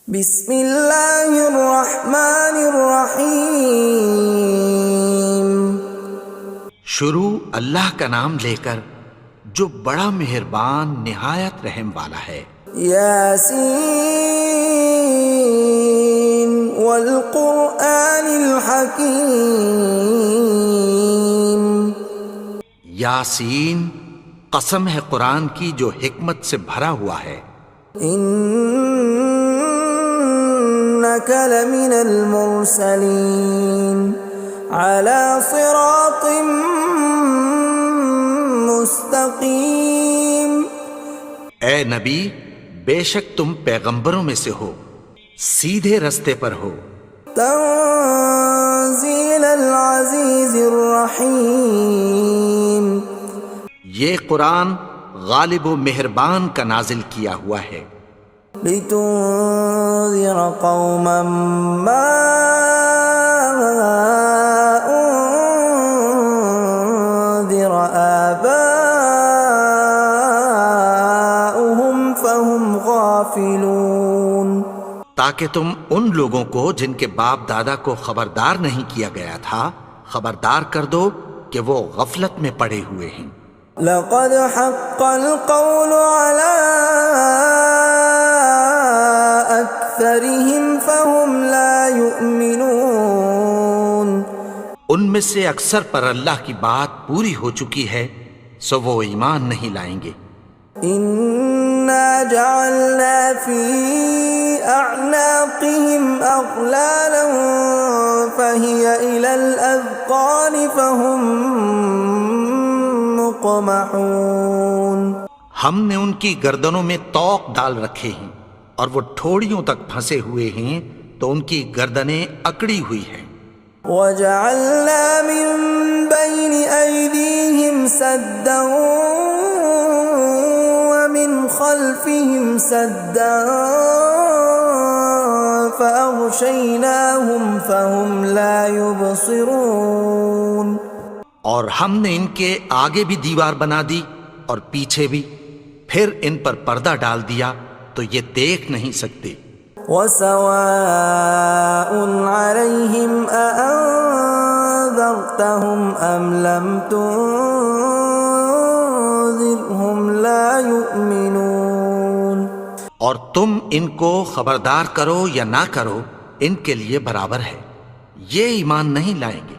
بسم اللہ الرحمن الرحیم۔ شروع اللہ کا نام لے کر جو بڑا مہربان نہایت رحم والا ہے۔ یاسین والقرآن الحکیم۔ یاسین، قسم ہے قرآن کی جو حکمت سے بھرا ہوا ہے۔ انک لمن المرسلین علی صراط مستقیم۔ اے نبی، بے شک تم پیغمبروں میں سے ہو، سیدھے رستے پر ہو۔ تنزیل العزیز الرحیم۔ یہ قرآن غالب و مہربان کا نازل کیا ہوا ہے۔ لتنذر قوما ما انذر آباؤهم فهم غافلون۔ تاکہ تم ان لوگوں کو جن کے باپ دادا کو خبردار نہیں کیا گیا تھا خبردار کر دو کہ وہ غفلت میں پڑے ہوئے ہیں۔ لقد حق القول على أكثرهم فهم لا يؤمنون۔ ان میں سے اکثر پر اللہ کی بات پوری ہو چکی ہے سو وہ ایمان نہیں لائیں گے۔ إنا جعلنا في أعناقهم أغلالا فهي إلى الأذقان فهم مقمحون۔ ہم نے ان کی گردنوں میں طوق ڈال رکھے ہیں اور وہ ٹھوڑیوں تک پھنسے ہوئے ہیں تو ان کی گردنیں اکڑی ہوئی ہیں۔ وَجَعَلْنَا مِن بَيْنِ أَيْدِيهِمْ سَدًّا وَمِنْ خَلْفِهِمْ سَدًّا فَأَغْشَيْنَاهُمْ فَهُمْ لَا يُبْصِرُونَ۔ اور ہم نے ان کے آگے بھی دیوار بنا دی اور پیچھے بھی، پھر ان پر پردہ ڈال دیا تو یہ دیکھ نہیں سکتے۔ وَسَوَاءٌ عَلَيْهِمْ أَأَنذَرْتَهُمْ أَمْ لَمْ تُنذِرْهُمْ لَا يُؤْمِنُونَ۔ اور تم ان کو خبردار کرو یا نہ کرو ان کے لیے برابر ہے، یہ ایمان نہیں لائیں گے۔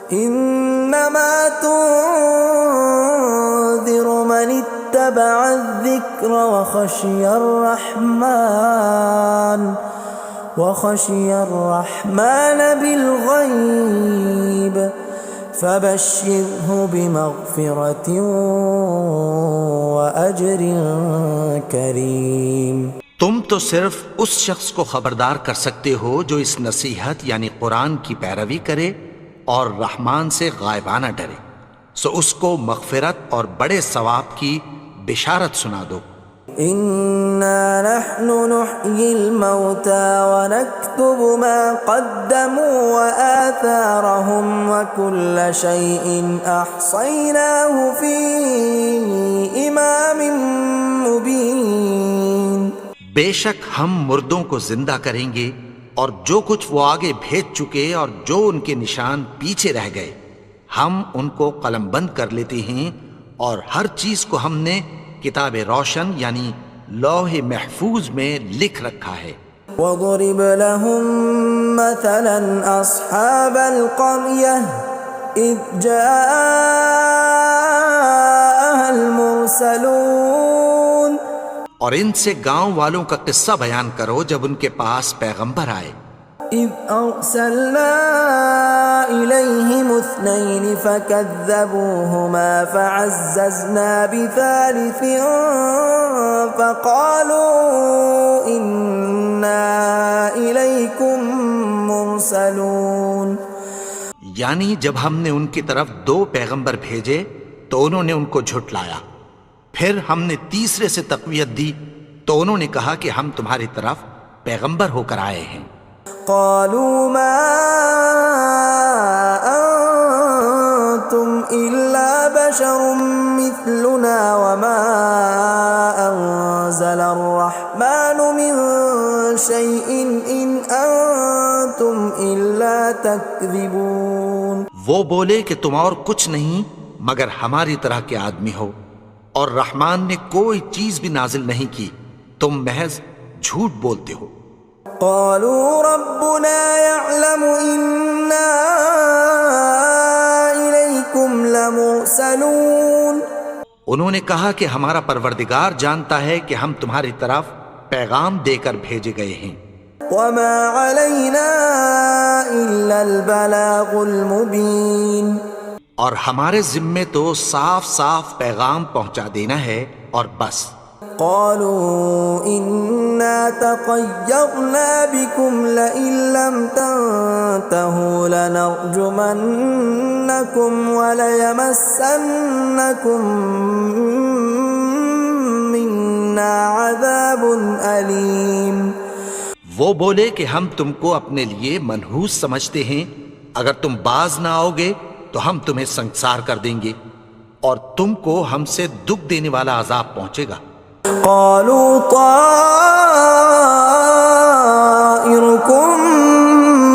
انما تنذر من اتبع الذکر وخشی الرحمن بالغیب فبشرہ بمغفرۃ واجر کریم۔ تم تو صرف اس شخص کو خبردار کر سکتے ہو جو اس نصیحت یعنی قرآن کی پیروی کرے اور رحمان سے غائبانہ ڈرے، سو اس کو مغفرت اور بڑے ثواب کی بشارت سنا دو۔ اِنَّا نَحْنُ نُحْيِي الْمَوْتَى وَنَكْتُبُ مَا قَدَّمُوا وَآثَارَهُمْ وَكُلَّ شَيْءٍ أَحْصَيْنَاهُ فِي إِمَامٍ مُبِينٍ۔ بے شک ہم مردوں کو زندہ کریں گے اور جو کچھ وہ آگے بھیج چکے اور جو ان کے نشان پیچھے رہ گئے ہم ان کو قلم بند کر لیتے ہیں، اور ہر چیز کو ہم نے کتاب روشن یعنی لوح محفوظ میں لکھ رکھا ہے۔ وَضُرِبْ لَهُم مَّثَلًا أَصْحَابَ الْقَرْيَةِ إِذْ جَاءَهَا الْمُرْسَلُونَ۔ اور ان سے گاؤں والوں کا قصہ بیان کرو جب ان کے پاس پیغمبر آئے۔ إِذْ أَرْسَلْنَا إِلَيْهِمُ اثْنَيْنِ فَكَذَّبُوهُمَا فَعَزَّزْنَا بِثَالِثٍ فَقَالُوا إِنَّا إِلَيْكُمْ مُرْسَلُونَ۔ یعنی جب ہم نے ان کی طرف دو پیغمبر بھیجے تو انہوں نے ان کو جھٹلایا، پھر ہم نے تیسرے سے تقویت دی تو انہوں نے کہا کہ ہم تمہاری طرف پیغمبر ہو کر آئے ہیں۔ قالوا ما أنتم إلا بشر مثلنا وما أنزل الرحمن من شيء إن أنتم إلا تكذبون. وہ بولے کہ تم اور کچھ نہیں مگر ہماری طرح کے آدمی ہو، اور رحمان نے کوئی چیز بھی نازل نہیں کی، تم محض جھوٹ بولتے ہو. قالوا ربنا يعلم إنا إليكم لمرسلون. انہوں نے کہا کہ ہمارا پروردگار جانتا ہے کہ ہم تمہاری طرف پیغام دے کر بھیجے گئے ہیں. وما علينا إلا البلاغ المبين. اور ہمارے ذمے تو صاف صاف پیغام پہنچا دینا ہے اور بس. قالوا إنا تطيرنا بكم لئن لم تنتهوا لنرجمنكم وليمسنكم منا عذاب أليم. وہ بولے کہ ہم تم کو اپنے لیے منحوس سمجھتے ہیں، اگر تم باز نہ آؤ گے تو ہم تمہیں سنسار کر دیں گے اور تم کو ہم سے دکھ دینے والا عذاب پہنچے گا. قالوا طائركم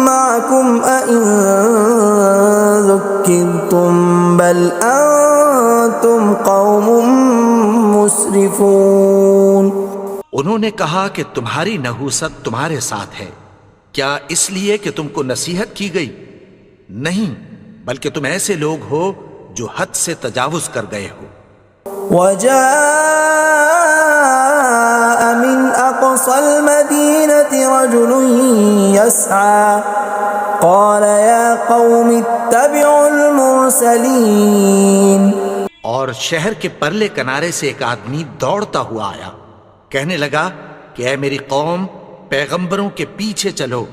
معكم أئن ذكرتم بل أنتم قوم مسرفون. انہوں نے کہا کہ تمہاری نحوست تمہارے ساتھ ہے، کیا اس لیے کہ تم کو نصیحت کی گئی؟ نہیں، بلکہ تم ایسے لوگ ہو جو حد سے تجاوز کر گئے ہو. وجاء من أقصى المدينة رجل يسعى قال يا قوم اتبعوا المرسلين. اور شہر کے پرلے کنارے سے ایک آدمی دوڑتا ہوا آیا، کہنے لگا کہ اے میری قوم، پیغمبروں کے پیچھے چلو.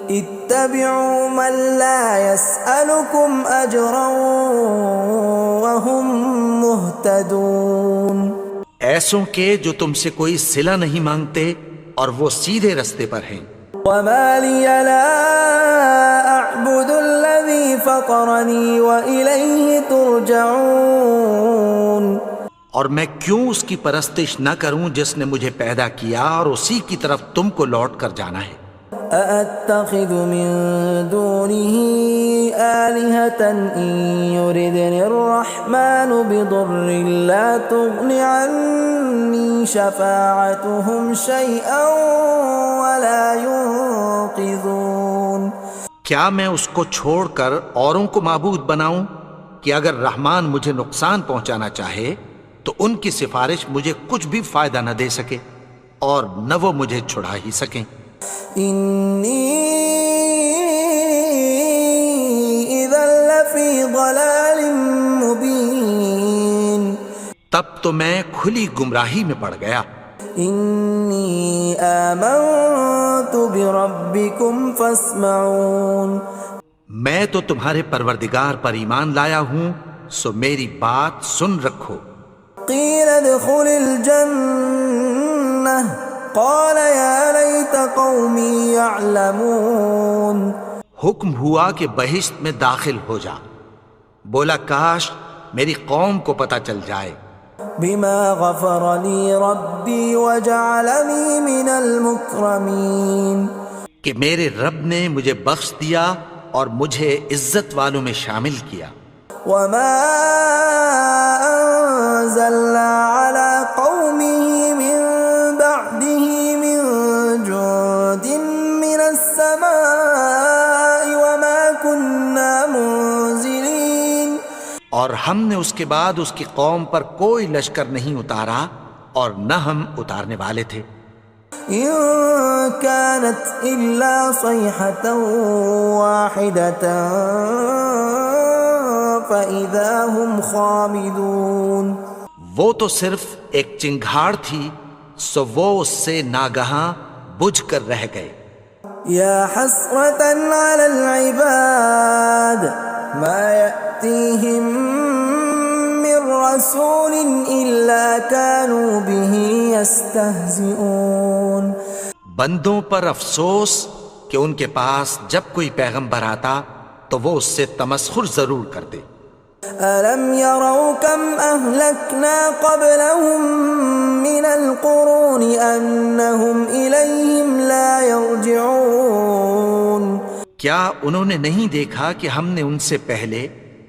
اتبعوا من لا يسألكم أجرا وهم مهتدون. ایسوں کے جو تم سے کوئی صلہ نہیں مانگتے اور وہ سیدھے رستے پر ہیں. وما لي لا أعبد الذي فطرني وإليه ترجعون. اور میں کیوں اس کی پرستش نہ کروں جس نے مجھے پیدا کیا اور اسی کی طرف تم کو لوٹ کر جانا ہے. أأتخذ من دونه آلهة إن يردني الرحمن بضر لا تغن عني شفاعتهم شيئا ولا ينقذون. کیا میں اس کو چھوڑ کر اوروں کو معبود بناؤں کہ اگر رحمان مجھے نقصان پہنچانا چاہے تو ان کی سفارش مجھے کچھ بھی فائدہ نہ دے سکے اور نہ وہ مجھے چھڑا ہی سکیں. إني إذا لفي ضلال مبين. تب تو میں کھلی گمراہی میں پڑ گیا. إني آمنت بربكم فاسمعون. میں تو تمہارے پروردگار پر ایمان لایا ہوں، سو میری بات سن رکھو. قيل ادخل الجنة قال يا ليت قومي يعلمون. حکم ہوا کہ بہشت میں داخل ہو جا. بولا کاش میری قوم کو پتہ چل جائے. بما غفر لي ربي وجعلني من المكرمين. کہ میرے رب نے مجھے بخش دیا اور مجھے عزت والوں میں شامل کیا. وما أنزلنا على قومه من بعده من جند من السماء وما كنا منزلين. اور ہم نے اس کے بعد اس کی قوم پر کوئی لشکر نہیں اتارا اور نہ ہم اتارنے والے تھے. إن كانت إلا صيحة واحدة فإذا هم خامدون. وہ تو صرف ایک چنگھاڑ تھی، سو وہ اس سے ناگہاں بجھ کر رہ گئے. يا حسرة على العباد ما يأتيهم من رسول إلا كانوا به يستهزئون. بندوں پر افسوس کہ ان کے پاس جب کوئی پیغمبر آتا تو وہ اس سے تمسخر ضرور کرتے. ألم يروا كم أهلكنا قبلهم من القرون أنهم إليهم لا يرجعون کیا انہوں نے نہیں دیکھا کہ ہم نے ان سے پہلے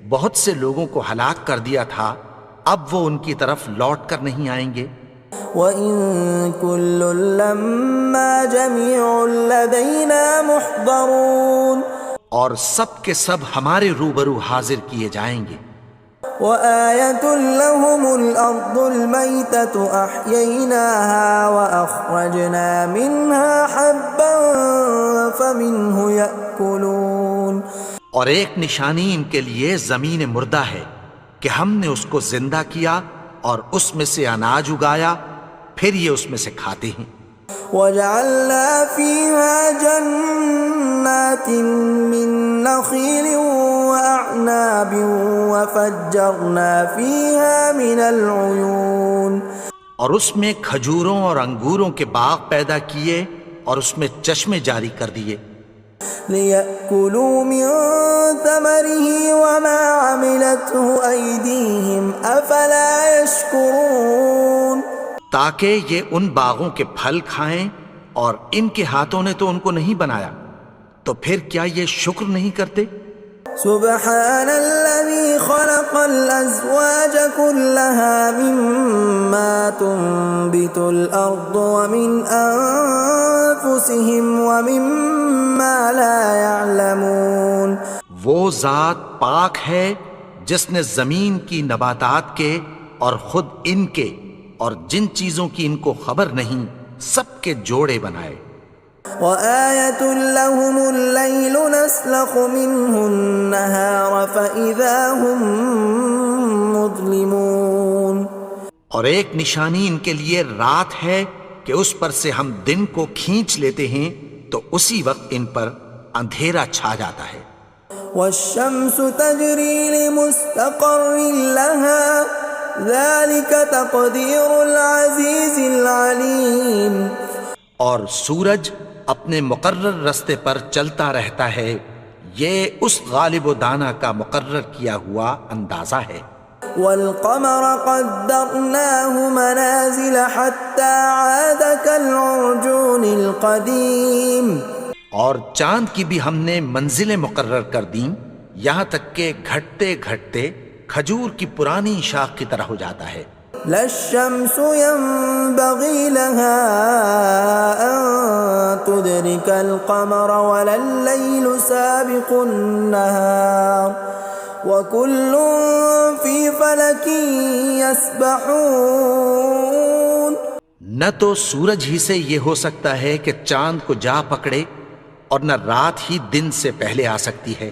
بہت سے لوگوں کو ہلاک کر دیا تھا، اب وہ ان کی طرف لوٹ کر نہیں آئیں گے؟ وَإِن كُلٌّ لَّمَّا جَمِيعٌ لَّدَيْنَا مُحْضَرُونَ اور سب کے سب ہمارے روبرو حاضر کیے جائیں گے۔ وَآيَةٌ لَّهُمُ الْأَرْضُ الْمَيْتَةُ أَحْيَيْنَاهَا وَأَخْرَجْنَا مِنْهَا حَبًّا فَمِنْهُ يَأْكُلُونَ اور ایک نشانی ان کے لیے زمین مردہ ہے کہ ہم نے اس کو زندہ کیا اور اس میں سے اناج اگایا، پھر یہ اس میں سے کھاتے ہیں۔ وَجَعَلْنَا فِيهَا جَنَّاتٍ مِّن نَّخِيلٍ وَأَعْنَابٍ وَفَجَّرْنَا فِيهَا مِنَ الْعُيُونِ اور اس میں کھجوروں اور انگوروں کے باغ پیدا کیے اور اس میں چشمے جاری کر دیے، لِيَأْكُلُوا مِن ثَمَرِهِ وَمَا عَمِلَتْهُ أَيْدِيهِمْ أَفَلَا يَشْكُرُونَ تاکہ یہ ان باغوں کے پھل کھائیں، اور ان کے ہاتھوں نے تو ان کو نہیں بنایا، تو پھر کیا یہ شکر نہیں کرتے؟ سبحان الذي خلق الأزواج كلها مما تنبت الأرض ومن أنفسهم ومما لا يعلمون وہ ذات پاک ہے جس نے زمین کی نباتات کے اور خود ان کے اور جن چیزوں کی ان کو خبر نہیں سب کے جوڑے بنائے۔ وَآيَةٌ لَّهُمُ اللَّيْلُ نَسْلَخُ مِنْهُ النَّهَارَ فَإِذَا هُمْ مُظْلِمُونَ اور ایک نشانی ان کے لیے رات ہے کہ اس پر سے ہم دن کو کھینچ لیتے ہیں تو اسی وقت ان پر اندھیرا چھا جاتا ہے۔ وَالشَّمْسُ تَجْرِي لِمُسْتَقَرٍّ لَّهَا ذَلِكَ تَقْدِيرُ الْعَزِيزِ الْعَلِيمِ اور سورج اپنے مقرر رستے پر چلتا رہتا ہے، یہ اس غالب و دانا کا مقرر کیا ہوا اندازہ ہے۔ وَالْقَمَرَ قَدَّرْنَاهُ مَنَازِلَ حَتَّى عَادَ كَالْعُرْجُونِ الْقَدِيمِ اور چاند کی بھی ہم نے منزلیں مقرر کر دیں، یہاں تک کہ گھٹتے گھٹتے کھجور کی پرانی شاخ کی طرح ہو جاتا ہے۔ لا الشمس ينبغي لها أن تدرك القمر ولا الليل سابق النهار وكل في فلك يسبحون نہ تو سورج ہی سے یہ ہو سکتا ہے کہ چاند کو جا پکڑے، اور نہ رات ہی دن سے پہلے آ سکتی ہے،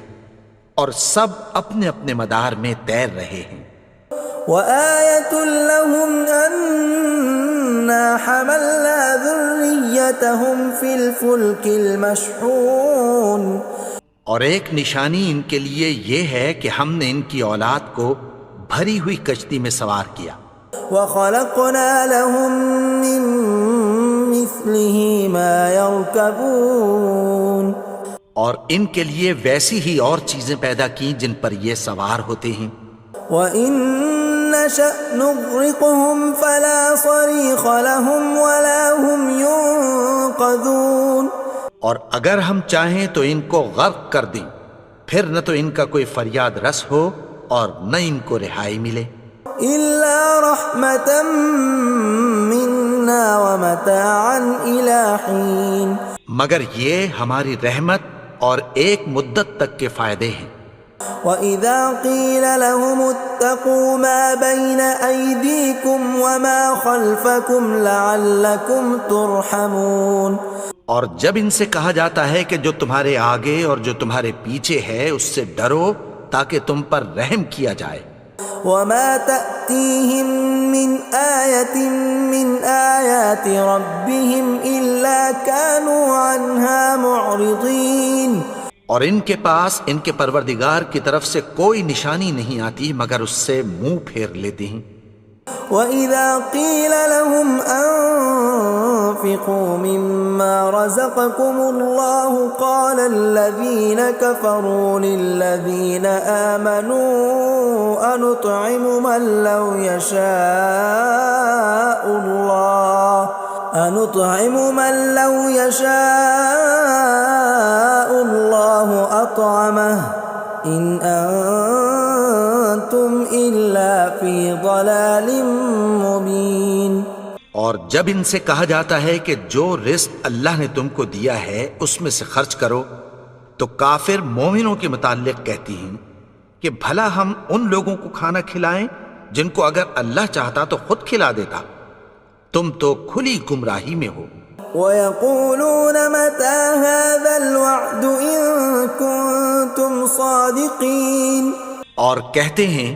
اور سب اپنے اپنے مدار میں تیر رہے ہیں۔ وَآيَةٌ لَّهُمْ أَنَّا حَمَلْنَا ذُرِّيَّتَهُمْ فِي الْفُلْكِ الْمَشْحُونِ اور ایک نشانی ان کے لیے یہ ہے کہ ہم نے ان کی اولاد کو بھری ہوئی کشتی میں سوار کیا۔ وَخَلَقْنَا لَهُم مِّن مِّثْلِهِ مَا يَرْكَبُونَ اور ان کے لیے ویسی ہی اور چیزیں پیدا کی جن پر یہ سوار ہوتے ہیں۔ وَإِن نَّشَأْ نُغْرِقْهُمْ فَلَا صَرِيخَ لَهُمْ وَلَا هُمْ يُنقَذُونَ اور اگر ہم چاہیں تو ان کو غرق کر دیں، پھر نہ تو ان کا کوئی فریاد رس ہو اور نہ ان کو رہائی ملے۔ إِلَّا رَحْمَةً مِّنَّا وَمَتَاعًا إِلَىٰ حِينٍ مگر یہ ہماری رحمت اور ایک مدت تک کے فائدے ہیں۔ وَإِذَا قِيلَ لَهُمُ اتَّقُوا مَا بَيْنَ أَيْدِيكُمْ وَمَا خَلْفَكُمْ لَعَلَّكُمْ تُرْحَمُونَ اور جب ان سے کہا جاتا ہے کہ جو تمہارے آگے اور جو تمہارے پیچھے ہے اس سے ڈرو تاکہ تم پر رحم کیا جائے۔ وَمَا تَأْتِيهِم مِّنْ آيَةٍ مِّنْ آيَاتِ رَبِّهِمْ إِلَّا كَانُوا عَنْهَا مُعْرِضِينَ اور ان کے پاس ان کے پروردگار کی طرف سے کوئی نشانی نہیں آتی مگر اس سے منہ پھیر لیتے ہیں۔ وَإِذَا قِيلَ لَهُمْ وأنفقوا مما رزقكم الله قال الذين كفروا للذين آمنوا أنطعم من لو يشاء الله أطعمه إن أنتم إلا في ضلال مبين۔ اور جب ان سے کہا جاتا ہے کہ جو رزق اللہ نے تم کو دیا ہے اس میں سے خرچ کرو، تو کافر مومنوں کے متعلق کہتی ہیں کہ بھلا ہم ان لوگوں کو کھانا کھلائیں جن کو اگر اللہ چاہتا تو خود کھلا دیتا، تم تو کھلی گمراہی میں ہو۔ وَيَقُولُونَ مَتَى هَذَا الْوَعْدُ إِن كُنتُمْ صَادِقِينَ، اور کہتے ہیں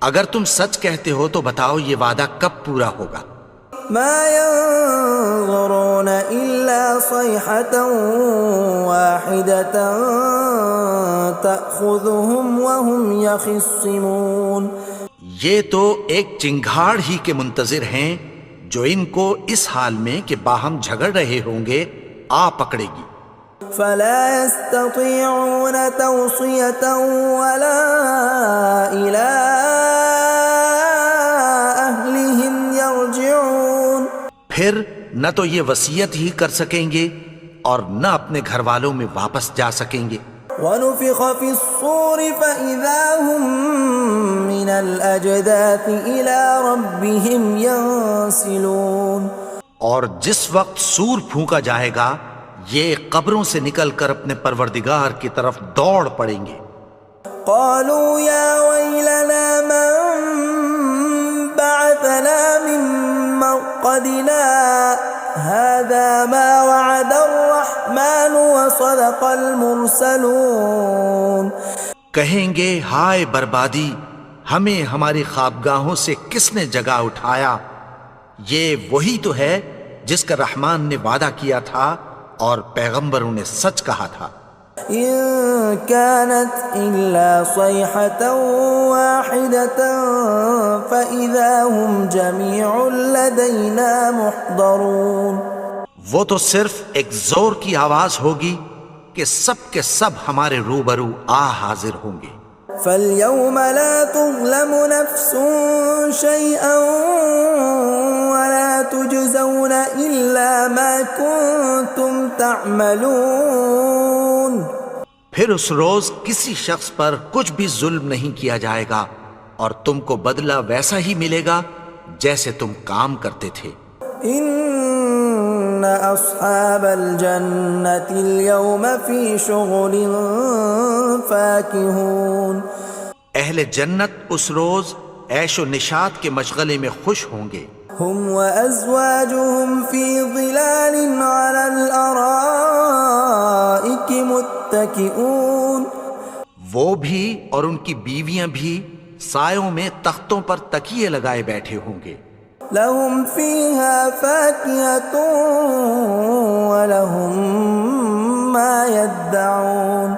اگر تم سچ کہتے ہو تو بتاؤ یہ وعدہ کب پورا ہوگا۔ مَا يَنظُرُونَ إِلَّا صَيْحَةً وَاحِدَةً تَأْخُذُهُمْ وَهُمْ يَخِصِّمُونَ، یہ تو ایک چنگھاڑ ہی کے منتظر ہیں جو ان کو اس حال میں کہ باہم جھگڑ رہے ہوں گے آ پکڑے گی۔ فَلَا يَسْتَطِيعُونَ تَوْصِيَةً وَلَا إِلَىٰ أَهْلِهِمْ يَرْجِعُونَ، پھر نہ تو یہ وصیت ہی کر سکیں گے اور نہ اپنے گھر والوں میں واپس جا سکیں گے۔ وَنُفِخَ فِي الصُّورِ فَإِذَا هُم مِّنَ الْأَجْدَاثِ إِلَىٰ رَبِّهِمْ يَنسِلُونَ، اور جس وقت سور پھونکا جائے گا یہ قبروں سے نکل کر اپنے پروردگار کی طرف دوڑ پڑیں گے۔ قالوا يا ويلنا من بعثنا من مرقدنا هذا ما وعد الرحمن وصدق المرسلون، کہیں گے ہائے بربادی، ہمیں ہماری خوابگاہوں سے کس نے جگا اٹھایا، یہ وہی تو ہے جس کا رحمان نے وعدہ کیا تھا اور پیغمبروں نے سچ کہا تھا۔ إن كانت إلا صيحة واحدة فإذا هم جميع لدينا محضرون، وہ تو صرف ایک زور کی آواز ہوگی کہ سب کے سب ہمارے روبرو آ حاضر ہوں گے۔ فاليوم لا تظلم نفس شيئا ولا تجزون إلا ما كنتم تعملون، پھر اس روز کسی شخص پر کچھ بھی ظلم نہیں کیا جائے گا اور تم کو بدلہ ویسا ہی ملے گا جیسے تم کام کرتے تھے۔ ان اصحاب الجنة اليوم في شغل فاكهون، اہل جنت اس روز عیش و نشاط کے مشغلے میں خوش ہوں گے۔ هم وازواجهم في ظلال على الارائك متكئون، وہ بھی اور ان کی بیویاں بھی سایوں میں تختوں پر تکیے لگائے بیٹھے ہوں گے۔ لهم فيها فاكهة ولهم ما يدعون،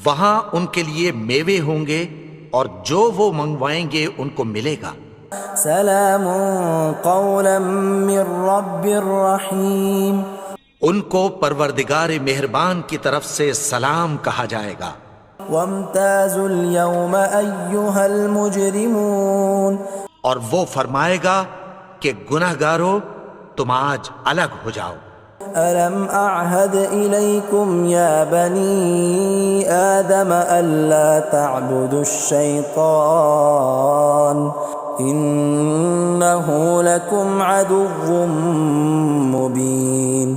وہاں ان کے لیے میوے ہوں گے اور جو وہ منگوائیں گے ان کو ملے گا۔ سلام قولا من رب رحیم، ان کو پروردگار مہربان کی طرف سے سلام کہا جائے گا۔ وامتازوا اليوم ایھا المجرمون، اور وہ فرمائے گا کہ گنہگارو تم آج الگ ہو جاؤ۔ ألم أعهد إليكم يا بني آدم ألا تعبدوا الشيطان إنه لكم عدو مبين۔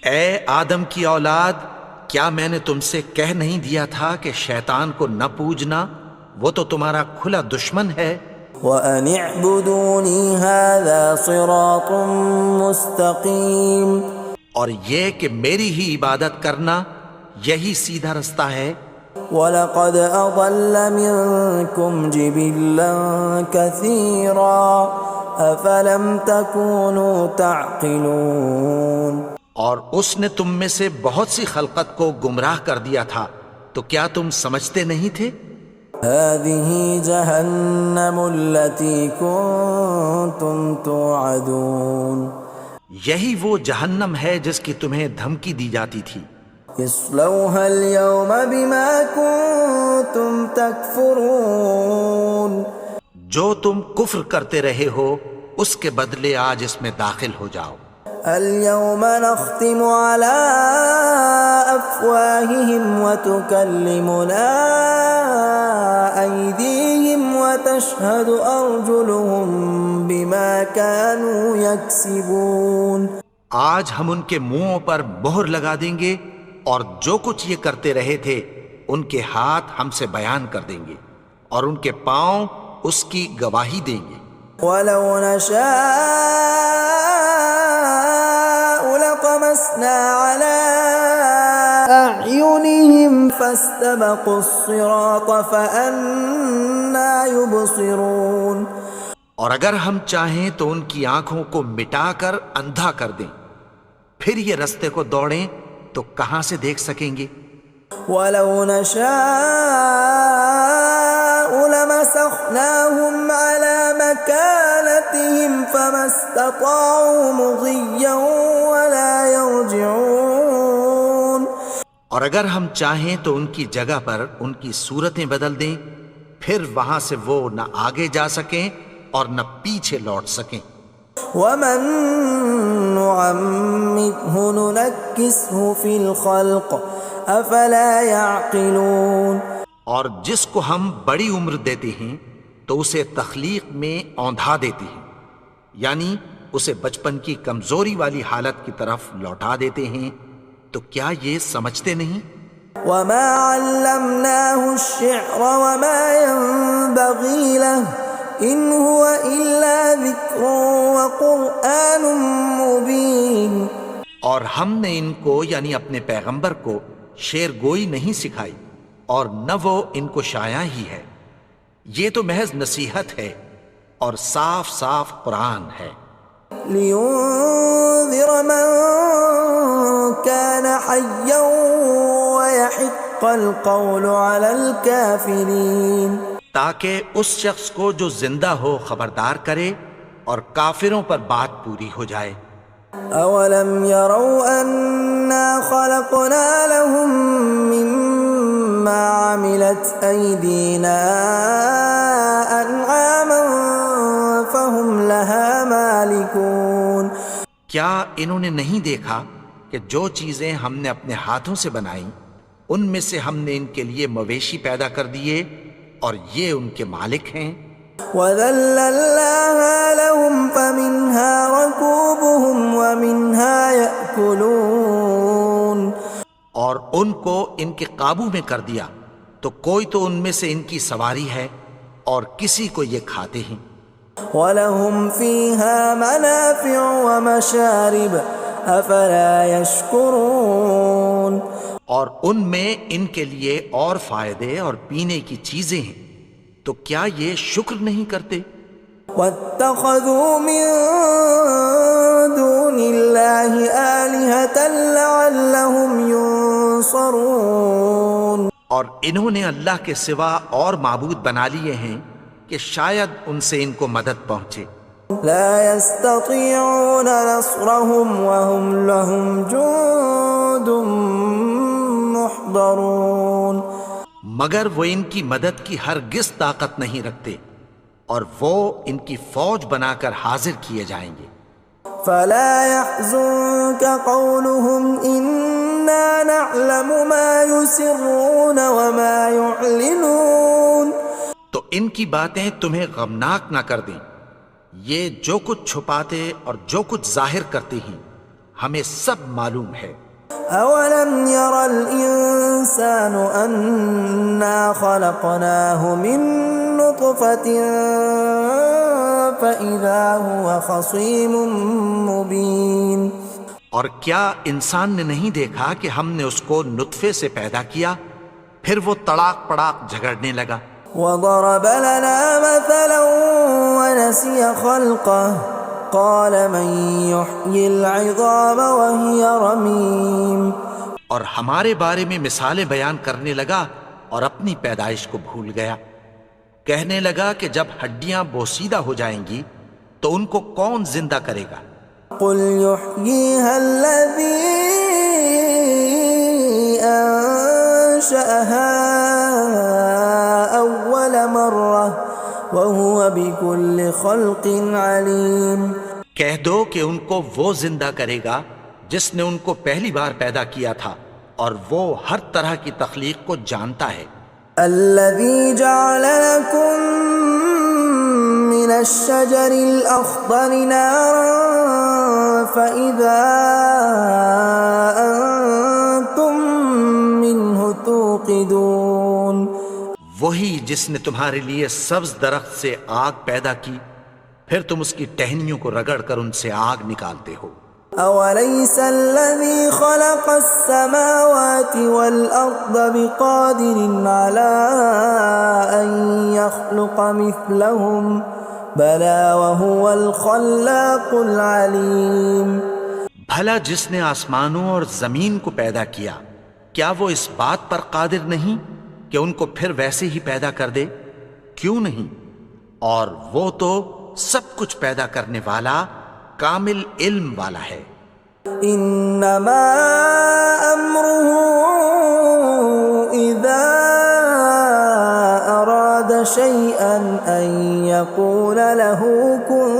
اے آدم کی اولاد، کیا میں نے تم سے کہہ نہیں دیا تھا کہ شیطان کو نہ پوجنا، وہ تو تمہارا کھلا دشمن ہے۔ وَأَنِ اعْبُدُونِي هَذَا صِرَاطٌ مُسْتَقِيمٌ، اور یہ کہ میری ہی عبادت کرنا یہی سیدھا رستہ ہے۔ وَلَقَدْ أَضَلَّ مِنْكُمْ جِبِلًّا كَثِيرًا أَفَلَمْ تَكُونُوا تَعْقِلُونَ، اور اس نے تم میں سے بہت سی خلقت کو گمراہ کر دیا تھا، تو کیا تم سمجھتے نہیں تھے؟ هَذِهِ جَهَنَّمُ الَّتِي كُنْتُمْ تُوعَدُونَ، یہی وہ جہنم ہے جس کی تمہیں دھمکی دی جاتی تھی. اصلوها اليوم بما كنتم تكفرون. جو تم کفر کرتے رہے ہو اس کے بدلے آج اس میں داخل ہو جاؤ. اليوم نختم على أفواههم وتكلمنا أيديهم وتشهد أرجلهم بما كانوا يكسبون. آج ہم ان کے منہوں پر مہر لگا دیں گے اور جو کچھ یہ کرتے رہے تھے ان کے ہاتھ ہم سے بیان کر دیں گے اور ان کے پاؤں اس کی گواہی دیں گے. ولو نشاء لطمسنا على أعينهم فاستبقوا الصراط فأنى يبصرون. اور اگر ہم چاہیں تو ان کی آنکھوں کو مٹا کر اندھا کر دیں، پھر یہ رستے کو دوڑیں تو کہاں سے دیکھ سکیں گے. ولو نشاء لمسخناهم على مكانتهم فما استطاعوا مضيا ولا يرجعون. اور اگر ہم چاہیں تو ان کی جگہ پر ان کی صورتیں بدل دیں، پھر وہاں سے وہ نہ آگے جا سکیں اور نہ پیچھے لوٹ سکیں. ومن نعمره ننكسه في الخلق افلا يعقلون. اور جس کو ہم بڑی عمر دیتے ہیں تو اسے تخلیق میں اوندھا دیتے ہیں، یعنی اسے بچپن کی کمزوری والی حالت کی طرف لوٹا دیتے ہیں. تو کیا یہ سمجھتے نہیں؟ وما علمناه الشعر وما ينبغي له ان هو الا ذکر وقرآن مبین. اور ہم نے ان کو یعنی اپنے پیغمبر کو شعر گوئی نہیں سکھائی اور نہ وہ ان کو شایع ہی ہے، یہ تو محض نصیحت ہے اور صاف صاف قرآن ہے. لینذر من كان حیا ويحق القول على الكافرین. تاکہ اس شخص کو جو زندہ ہو خبردار کرے اور کافروں پر بات پوری ہو جائے. اولم يروا انا خلقنا لهم مما عملت ايدينا انعاما فهم لها مالكون. کیا انہوں نے نہیں دیکھا کہ جو چیزیں ہم نے اپنے ہاتھوں سے بنائیں ان میں سے ہم نے ان کے لیے مویشی پیدا کر دیے اور یہ ان کے مالک ہیں. وَذَلَّلْنَاهَا لَهُمْ فَمِنْهَا رَكُوبُهُمْ وَمِنْهَا يَأْكُلُونَ. اور ان کو ان کے قابو میں کر دیا تو کوئی تو ان میں سے ان کی سواری ہے اور کسی کو یہ کھاتے ہیں. وَلَهُمْ فِيهَا مَنَافِعُ وَمَشَارِبُ أَفَلَا يَشْكُرُونَ. اور ان میں ان کے لیے اور فائدے اور پینے کی چیزیں ہیں، تو کیا یہ شکر نہیں کرتے؟ وَاتَّخَذُوا مِن دُونِ اللَّهِ آلِهَةً لَعَلَّهُمْ يُنصَرُونَ. اور انہوں نے اللہ کے سوا اور معبود بنا لیے ہیں کہ شاید ان سے ان کو مدد پہنچے. لا يستطيعون نصرهم وهم لهم جند محضرون. مگر وہ ان کی مدد کی ہرگز طاقت نہیں رکھتے اور وہ ان کی فوج بنا کر حاضر کیے جائیں گے. فلا يحزنك قولهم إنا نعلم ما يسرون وما يعلنون. تو ان کی باتیں تمہیں غمناک نہ کر دیں، یہ جو کچھ چھپاتے اور جو کچھ ظاہر کرتے ہیں ہمیں سب معلوم ہے. اولم ير الانسان انا خلقناه من نطفة فاذا هو خصيم مبين. اور کیا انسان نے نہیں دیکھا کہ ہم نے اس کو نطفے سے پیدا کیا پھر وہ تڑاک پڑاک جھگڑنے لگا. وضرب لنا مثلا ونسي خلقه قال من يحيي العظام وهي رميم. اور ہمارے بارے میں مثالیں بیان کرنے لگا اور اپنی پیدائش کو بھول گیا. کہنے لگا کہ جب ہڈیاں بوسیدہ ہو جائیں گی تو ان کو کون زندہ کرے گا قل يحييها الذي أنشأها أول مرة وهو بكل خلق عليم. کہہ دو کہ ان کو وہ زندہ کرے گا جس نے ان کو پہلی بار پیدا کیا تھا اور وہ ہر طرح کی تخلیق کو جانتا ہے. الذي جعل لكم من الشجر الأخضر نارا فإذا أنتم منه توقدون. وہی جس نے تمہارے لیے سبز درخت سے آگ پیدا کی پھر تم اس کی ٹہنیوں کو رگڑ کر ان سے آگ نکالتے ہو. أوليس الذي خلق السماوات والأرض بقادر على أن يخلق مثلهم بلى وهو الخلاق العليم. بھلا جس نے آسمانوں اور زمین کو پیدا کیا کیا وہ اس بات پر قادر نہیں کہ ان کو پھر ویسے ہی پیدا کر دے؟ کیوں نہیں؟ اور وہ تو سب کچھ پیدا کرنے والا کامل علم والا ہے. انما امره اذا اراد شيئا ان يقول له كن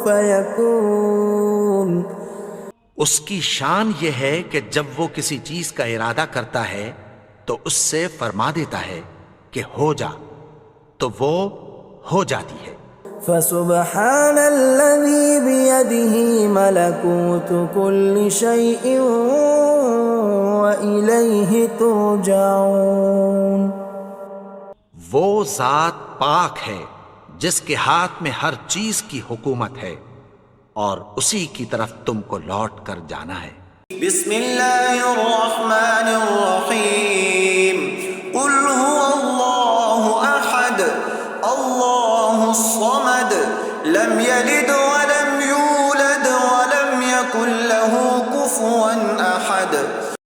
فيكون. اس کی شان یہ ہے کہ جب وہ کسی چیز کا ارادہ کرتا ہے تو اس سے فرما دیتا ہے کہ ہو جا تو وہ ہو جاتی ہے. فسبحان الذي بيده ملكوت كل شيء وإليه ترجعون. وہ ذات پاک ہے جس کے ہاتھ میں ہر چیز کی حکومت ہے اور اسی کی طرف تم کو لوٹ کر جانا ہے. بسم اللہ الرحمن